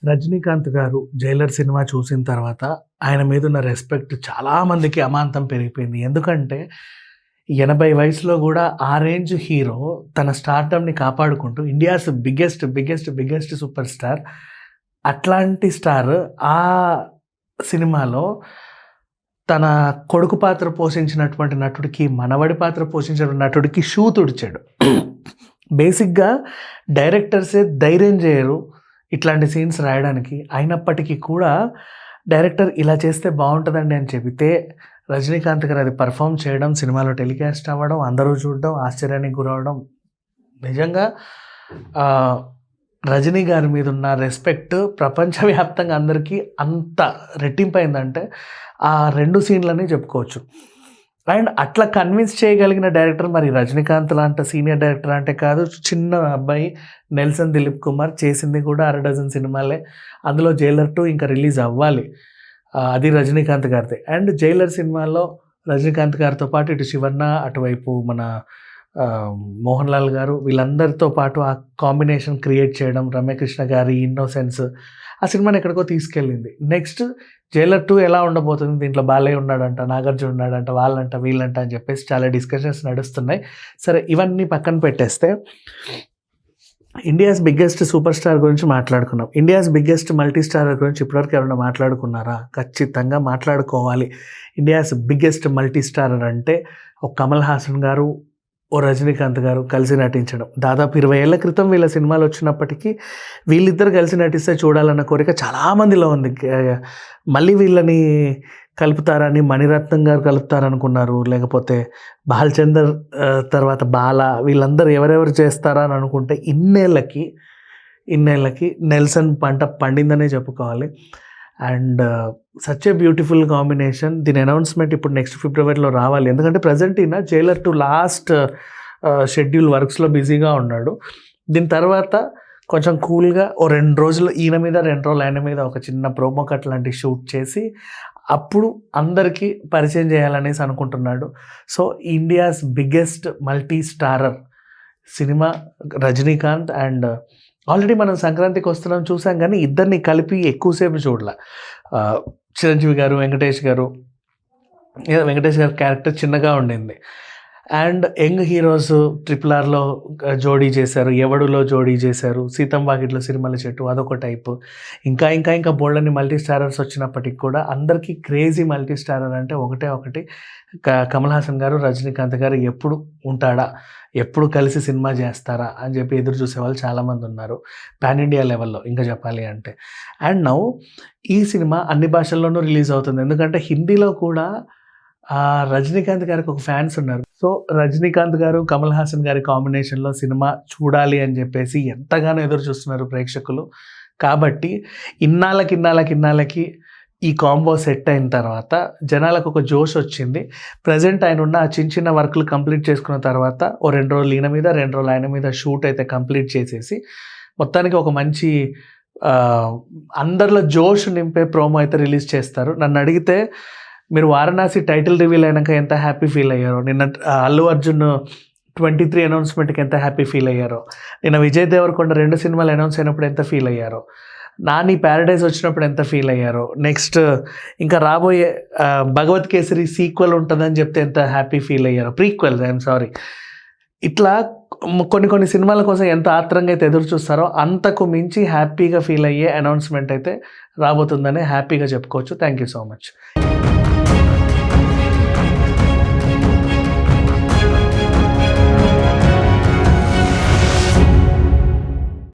రజనీకాంత్ గారు 'Jailer' cinema చూసిన తర్వాత ఆయన మీదున్న రెస్పెక్ట్ చాలా మందికి అమాంతం పెరిగిపోయింది. ఎందుకంటే 80 వయసులో గూడా ఆ రేంజ్ హీరో తన స్టార్డమ్‌ని కాపాడుకుంటూ ఇండియాస్ బిగ్గెస్ట్ సూపర్ స్టార్. అట్లాంటి స్టార్ ఆ సినిమాలో తన కొడుకు పాత్ర పోషించినటువంటి నటుడికి, మనవడి పాత్ర పోషించిన నటుడికి షూ తుడిచాడు. బేసిక్‌గా డైరెక్టర్సే ధైర్యం జేయరు ఇట్లాంటి సీన్స్ రాయడానికి. అయినప్పటికీ కూడా డైరెక్టర్ ఇలా చేస్తే బావుంటదండి అని చెబితే, రజనీకాంత్ గారు అది పెర్ఫార్మ్ చేయడం, సినిమాలో టెలికాస్ట్ అవ్వడం, అందరూ చూడడం, ఆశ్చర్యానికి గురవ్వడం. నిజంగా రజనీ గారి మీదున్న రెస్పెక్ట్ ప్రపంచవ్యాప్తంగా అందరికీ అంత రెట్టింపయిందంటే, ఆ 2 సీన్‌లనే చెప్పుకోవచ్చు. అండ్ అట్లా కన్విన్స్ చేయగలిగిన డైరెక్టర్ మరి రజనీకాంత్ లాంటి సీనియర్ డైరెక్టర్ అంటే కాదు. చిన్న అబ్బాయి నెల్సన్ దిలీప్ కుమార్ చేసింది కూడా 6 డజన్ సినిమాలే. అందులో 'జైలర్ 2' ఇంకా రిలీజ్ అవ్వాలి. అది రజనీకాంత్ గారిదే. అండ్ 'జైలర్' సినిమాలో రజనీకాంత్ గారితో పాటు ఇటు శివన్న, అటువైపు మన మోహన్ లాల్ గారు వీళ్ళందరితో పాటు ఆ కాంబినేషన్ క్రియేట్ చేయడం, రమ్యకృష్ణ గారి ఇన్నోసెన్స్ ఆ సినిమాని ఎక్కడికో తీసుకెళ్ళింది. నెక్స్ట్ 'జైలర్ 2' ఎలా ఉండబోతుంది, దీంట్లో బాలయ్య ఉన్నాడంట, నాగార్జున ఉన్నాడంట, వాళ్ళంట వీళ్ళంట అని చెప్పేసి చాలా డిస్కషన్స్ నడుస్తున్నాయి. సరే ఇవన్నీ పక్కన పెట్టేస్తే ఇండియాస్ బిగ్గెస్ట్ సూపర్ స్టార్ గురించి మాట్లాడుకున్నాం. ఇండియాస్ బిగ్గెస్ట్ మల్టీ స్టారర్ గురించి ఇప్పటివరకు ఎవరైనా మాట్లాడుకున్నారా? ఖచ్చితంగా మాట్లాడుకోవాలి. ఇండియాస్ బిగ్గెస్ట్ మల్టీ స్టారర్ అంటే ఒక కమల్ హాసన్ గారు, ఓ రజనీకాంత్ గారు కలిసి నటించడం. దాదాపు 20 ఏళ్ల క్రితం వీళ్ళ సినిమాలు వచ్చినప్పటికీ వీళ్ళిద్దరు కలిసి నటిస్తే చూడాలన్న కోరిక చాలామందిలో ఉంది. మళ్ళీ వీళ్ళని కలుపుతారని మణిరత్నం గారు కలుపుతారనుకున్నారు. లేకపోతే బాలచందర్ తర్వాత బాల వీళ్ళందరూ ఎవరెవరు చేస్తారా అని అనుకుంటే ఇన్నేళ్ళకి నెల్సన్ పంట పండిందనే చెప్పుకోవాలి. And such a beautiful combination. దీని అనౌన్స్మెంట్ ఇప్పుడు నెక్స్ట్ ఫిబ్రవరిలో రావాలి. ఎందుకంటే ప్రజెంట్ ఈయన 'జైలర్ 2' లాస్ట్ షెడ్యూల్ వర్క్స్లో బిజీగా ఉన్నాడు. దీని తర్వాత కొంచెం కూల్గా ఓ 2 రోజులు ఈయన మీద, 2 రోజులు ఆయన మీద ఒక చిన్న ప్రోమో కట్ లాంటి షూట్ చేసి అప్పుడు అందరికీ పరిచయం చేయాలనేసి అనుకుంటున్నాడు. So India's biggest multi starrer cinema Rajinikanth. And already మనం సంక్రాంతికి వస్తున్నాం చూసాం, కానీ ఇద్దరిని కలిపి ఎక్కువసేపు చూడలే. చిరంజీవి గారు, వెంకటేష్ గారు క్యారెక్టర్ చిన్నగా ఉండింది. అండ్ యంగ్ హీరోస్ RRRలో జోడీ చేశారు, ఎవడులో జోడీ చేశారు, సీతం వాకిట్లో సిరిమల్ల చెట్టు అదొక టైపు. ఇంకా బోల్డన్ని మల్టీ స్టారర్స్ వచ్చినప్పటికి కూడా అందరికీ క్రేజీ మల్టీ స్టారర్ అంటే ఒకటి కమల్ హాసన్ గారు, రజనీకాంత్ గారు ఎప్పుడు ఉంటాడా, ఎప్పుడు కలిసి సినిమా చేస్తారా అని చెప్పి ఎదురు చూసేవాళ్ళు చాలామంది ఉన్నారు పాన్ ఇండియా లెవెల్లో ఇంకా చెప్పాలి అంటే. అండ్ నౌ ఈ సినిమా అన్ని భాషల్లోనూ రిలీజ్ అవుతుంది. ఎందుకంటే హిందీలో కూడా రజనీకాంత్ గారికి ఒక ఫ్యాన్స్ ఉన్నారు. సో రజనీకాంత్ గారు, కమల్ హాసన్ గారి కాంబినేషన్లో సినిమా చూడాలి అని చెప్పేసి ఎంతగానో ఎదురు చూస్తున్నారు ప్రేక్షకులు. కాబట్టి ఇన్నాళ్ళకి ఈ కాంబో సెట్ అయిన తర్వాత జనాలకు ఒక జోష్ వచ్చింది. ప్రజెంట్ ఆయన ఉన్న చిన్న వర్క్లు కంప్లీట్ చేసుకున్న తర్వాత ఓ 2 రోజులు ఈయన మీద, 2 రోజులు ఆయన మీద షూట్ అయితే కంప్లీట్ చేసేసి మొత్తానికి ఒక మంచి అందరిలో జోష్ నింపే ప్రోమో అయితే రిలీజ్ చేస్తారు. నన్ను అడిగితే మీరు వారణాసి టైటిల్ రివీల్ అయినాక ఎంత హ్యాపీ ఫీల్ అయ్యారో, నిన్న అల్లు అర్జున్ 23 అనౌన్స్మెంట్కి ఎంత హ్యాపీ ఫీల్ అయ్యారో, నిన్న విజయ్ దేవరకొండ 2 సినిమాలు అనౌన్స్ అయినప్పుడు ఎంత ఫీల్ అయ్యారో, నాని ప్యారడైజ్ వచ్చినప్పుడు ఎంత ఫీల్ అయ్యారో, నెక్స్ట్ ఇంకా రాబోయే భగవత్ కేసరి సీక్వెల్ ఉంటుందని చెప్తే ఎంత హ్యాపీ ఫీల్ అయ్యారో, ప్రీక్వెల్ ఐఎమ్ సారీ. ఇట్లా కొన్ని సినిమాల కోసం ఎంత ఆత్రంగా అయితే ఎదురు చూస్తారో అంతకు మించి హ్యాపీగా ఫీల్ అయ్యే అనౌన్స్మెంట్ అయితే రాబోతుందని హ్యాపీగా చెప్పుకోవచ్చు. Thank you so much.